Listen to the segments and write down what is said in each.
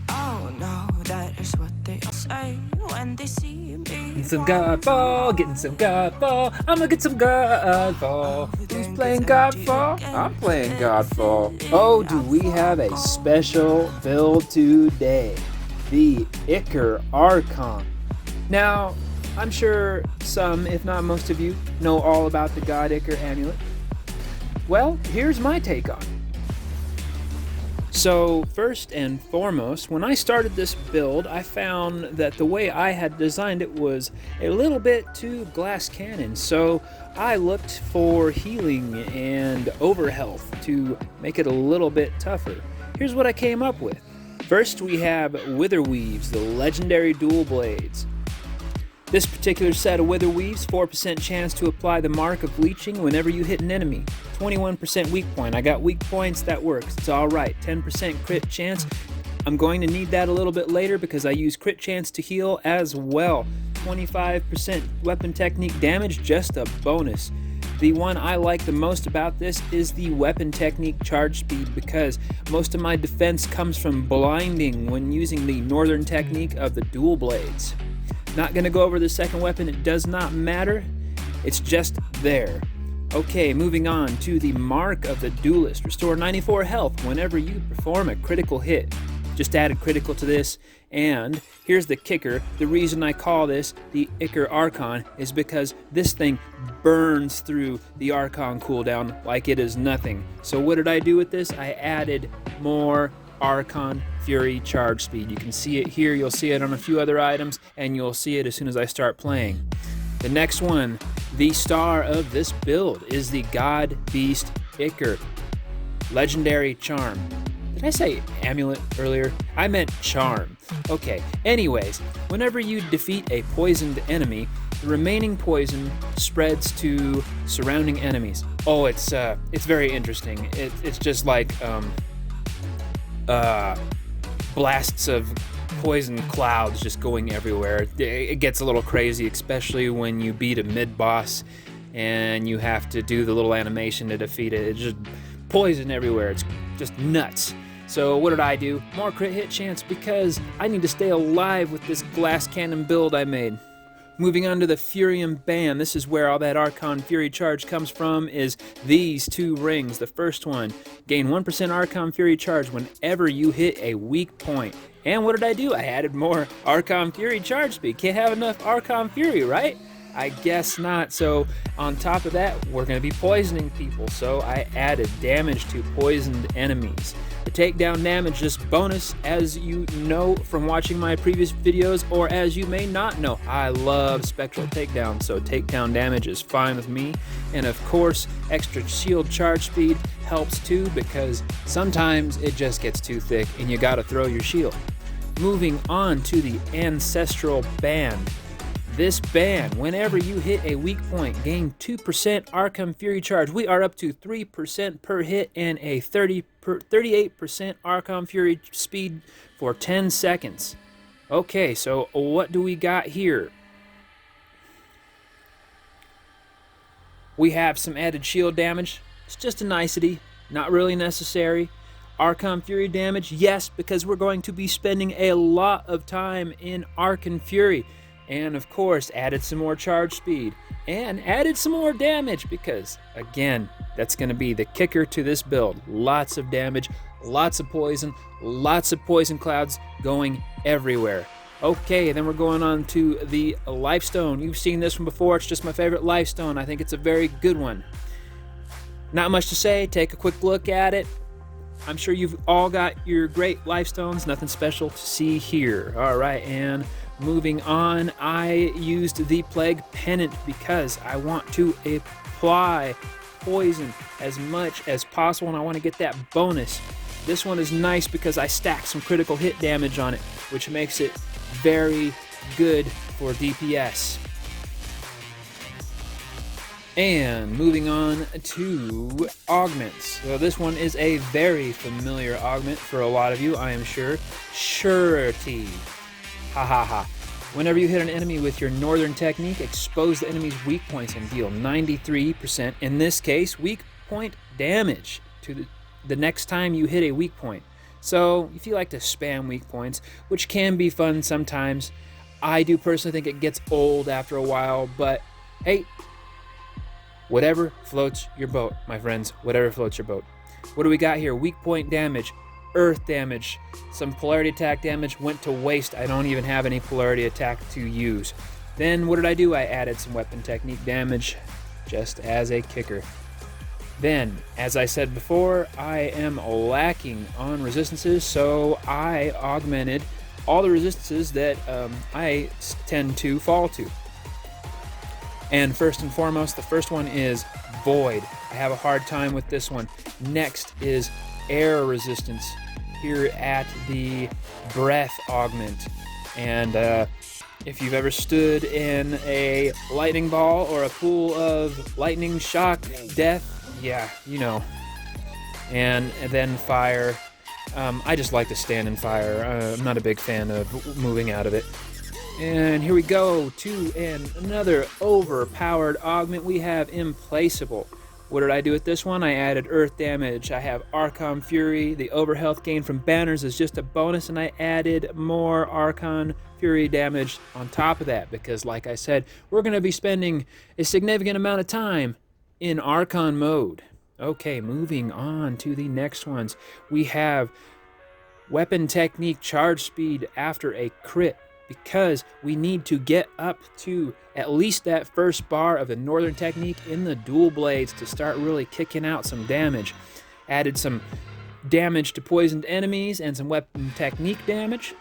Oh no, that is what they all say when they see me. Getting some GodFall, getting some GodFall. I'm gonna get some GodFall. Who's playing GodFall? I'm playing GodFall. Oh, do we have a special build today? The Ichor Archon. Now, I'm sure some, if not most of you, know all about the God Ichor amulet. Well, here's my take on it. So first and foremost, when I started this build, I found that the way I had designed it was a little bit too glass cannon. So I looked for healing and overhealth to make it a little bit tougher. Here's what I came up with. First, we have Witherweaves, the legendary dual blades. This particular set of Witherweaves, 4% chance to apply the mark of leeching whenever you hit an enemy. 21% weak point. I got weak points, that works. It's alright. 10% crit chance. I'm going to need that a little bit later because I use crit chance to heal as well. 25% weapon technique damage, just a bonus. The one I like the most about this is the weapon technique charge speed because most of my defense comes from blinding when using the northern technique of the dual blades. Not going to go over the second weapon, it does not matter, it's just there. Okay, moving on to the mark of the duelist. Restore 94 health whenever you perform a critical hit. Just added critical to this, and here's the kicker. The reason I call this the Ichor Archon is because this thing burns through the Archon cooldown like it is nothing. So what did I do with this? I added more Archon Fury charge speed. You can see it here, you'll see it on a few other items, and you'll see it as soon as I start playing. The next one, the star of this build, is the God Beast Ichor legendary charm. Did I say amulet earlier? I meant charm. Okay, anyways, whenever you defeat a poisoned enemy, the remaining poison spreads to surrounding enemies. Oh, it's very interesting. It's just like blasts of poison clouds just going everywhere. It gets a little crazy, especially when you beat a mid-boss and you have to do the little animation to defeat it. It's just poison everywhere. It's just nuts. So what did I do? More crit hit chance because I need to stay alive with this glass cannon build I made. Moving on to the Furium Band, this is where all that Archon Fury charge comes from, is these two rings. The first one, gain 1% Archon Fury charge whenever you hit a weak point. And what did I do? I added more Archon Fury charge speed. Can't have enough Archon Fury, right? I guess not. So on top of that, we're going to be poisoning people. So I added damage to poisoned enemies. The takedown damage is bonus, as you know from watching my previous videos, or as you may not know. I love spectral takedown, so takedown damage is fine with me. And of course, extra shield charge speed helps too, because sometimes it just gets too thick and you gotta throw your shield. Moving on to the Ancestral Band. This band, whenever you hit a weak point, gain 2% Archon Fury charge. We are up to 3% per hit and a 38% Archon Fury speed for 10 seconds. Okay, so what do we got here? We have some added shield damage. It's just a nicety, not really necessary. Archon Fury damage, yes, because we're going to be spending a lot of time in Archon Fury. And of course, added some more charge speed. And added some more damage because, again, that's going to be the kicker to this build. Lots of damage, lots of poison clouds going everywhere. Okay, then we're going on to the Lifestone. You've seen this one before. It's just my favorite Lifestone. I think it's a very good one. Not much to say. Take a quick look at it. I'm sure you've all got your great Lifestones. Nothing special to see here. All right, and moving on, I used the Plague Pennant because I want to apply poison as much as possible and I want to get that bonus. This one is nice because I stacked some critical hit damage on it, which makes it very good for DPS. And moving on to Augments. So this one is a very familiar augment for a lot of you, I am sure. Surety. Ha ha ha. Whenever you hit an enemy with your northern technique, expose the enemy's weak points and deal 93%, in this case, weak point damage to the next time you hit a weak point. So if you like to spam weak points, which can be fun sometimes, I do personally think it gets old after a while, but hey, whatever floats your boat, my friends, whatever floats your boat. What do we got here? Weak point damage, earth damage, some polarity attack damage went to waste. I don't even have any polarity attack to use. Then what did I do? I added some weapon technique damage just as a kicker. Then, as I said before, I am lacking on resistances, so I augmented all the resistances that I tend to fall to. And first and foremost, the first one is Void. I have a hard time with this one. Next is Air Resistance here at the Breath Augment. And if you've ever stood in a lightning ball or a pool of lightning, shock, death, yeah, you know. And then Fire. I just like to stand in fire. I'm not a big fan of moving out of it. And here we go to another overpowered augment. We have Implacable. What did I do with this one? I added earth damage. I have Archon Fury. The overhealth gain from banners is just a bonus, and I added more Archon Fury damage on top of that because, like I said, we're going to be spending a significant amount of time in Archon mode. Okay, moving on to the next ones. We have Weapon Technique Charge Speed after a crit because we need to get up to at least that first bar of the Northern Technique in the dual blades to start really kicking out some damage. Added some damage to poisoned enemies and some Weapon Technique damage.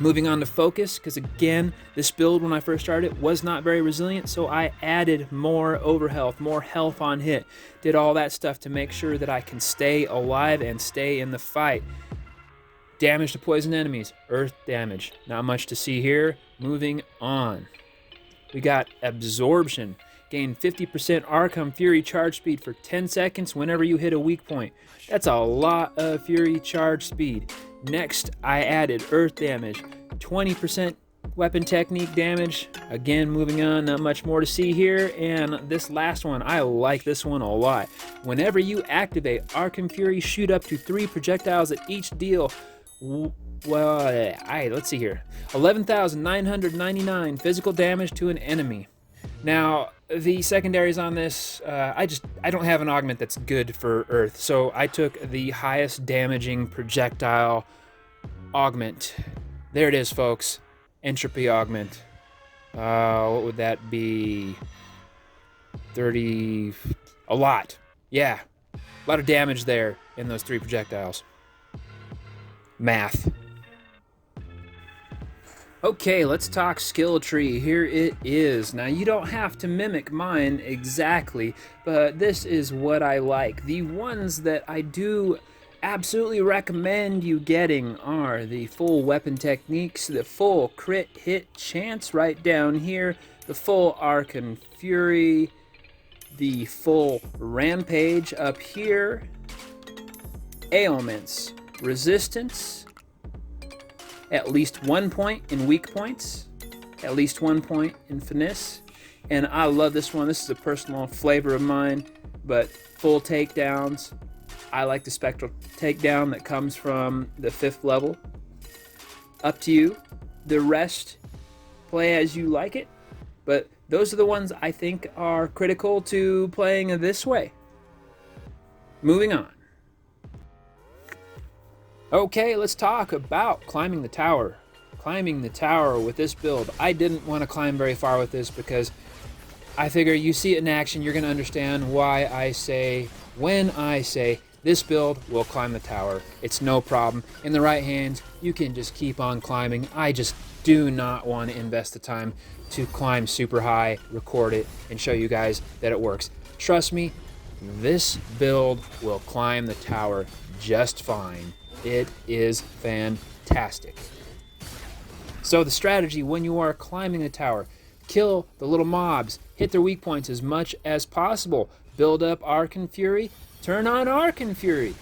Moving on to Focus, because again, this build when I first started was not very resilient, so I added more overhealth, more health on hit. Did all that stuff to make sure that I can stay alive and stay in the fight. Damage to poison enemies, earth damage. Not much to see here. Moving on. We got Absorption. Gain 50% Archon Fury charge speed for 10 seconds whenever you hit a weak point. That's a lot of Fury charge speed. Next, I added earth damage, 20% weapon technique damage. Again, moving on, not much more to see here. And this last one, I like this one a lot. Whenever you activate Archon Fury, shoot up to 3 projectiles at each deal. Let's see here. 11,999 physical damage to an enemy. Now, the secondaries on this, I don't have an augment that's good for Earth, so I took the highest damaging projectile augment. There it is, folks. Entropy augment. What would that be? 30... A lot. Yeah. A lot of damage there in those 3 projectiles. Math. Okay, let's talk skill tree. Here it is. Now, you don't have to mimic mine exactly, but this is what I like. The ones that I do absolutely recommend you getting are the full weapon techniques, the full crit hit chance right down here, the full Archon Fury, the full Rampage up here, ailments, resistance, at least 1 point in weak points, at least 1 point in finesse, and I love this one. This is a personal flavor of mine, but full takedowns. I like the spectral takedown that comes from the 5th level. Up to you. The rest, play as you like it, but those are the ones I think are critical to playing this way. Moving on. Okay, let's talk about climbing the tower. Climbing the tower with this build. I didn't want to climb very far with this because I figure you see it in action, you're going to understand why I say, when I say, this build will climb the tower. It's no problem. In the right hands, you can just keep on climbing. I just do not want to invest the time to climb super high, record it, and show you guys that it works. Trust me, this build will climb the tower just fine. It is fantastic. So the strategy when you are climbing the tower, kill the little mobs, hit their weak points as much as possible, build up Archon Fury, turn on Archon Fury,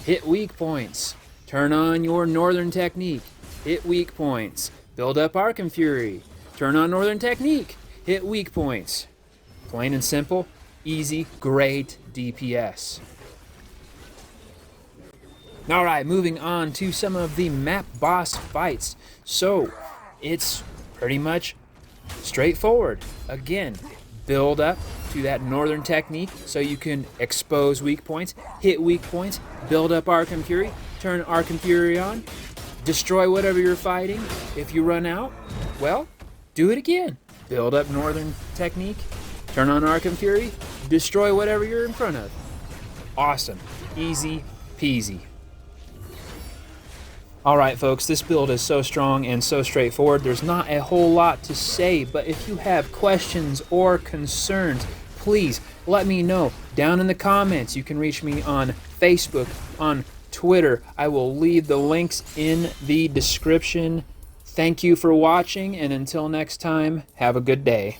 hit weak points, turn on your Northern Technique, hit weak points, build up Archon Fury, turn on Northern Technique, hit weak points. Plain and simple, easy, great DPS. Alright, moving on to some of the map boss fights. So, it's pretty much straightforward. Again, build up to that northern technique so you can expose weak points, hit weak points, build up Archon Fury, turn Archon Fury on, destroy whatever you're fighting. If you run out, well, do it again. Build up northern technique, turn on Archon Fury, destroy whatever you're in front of. Awesome. Easy peasy. Alright folks, this build is so strong and so straightforward. There's not a whole lot to say, but if you have questions or concerns, please let me know down in the comments. You can reach me on Facebook, on Twitter. I will leave the links in the description. Thank you for watching, and until next time, have a good day.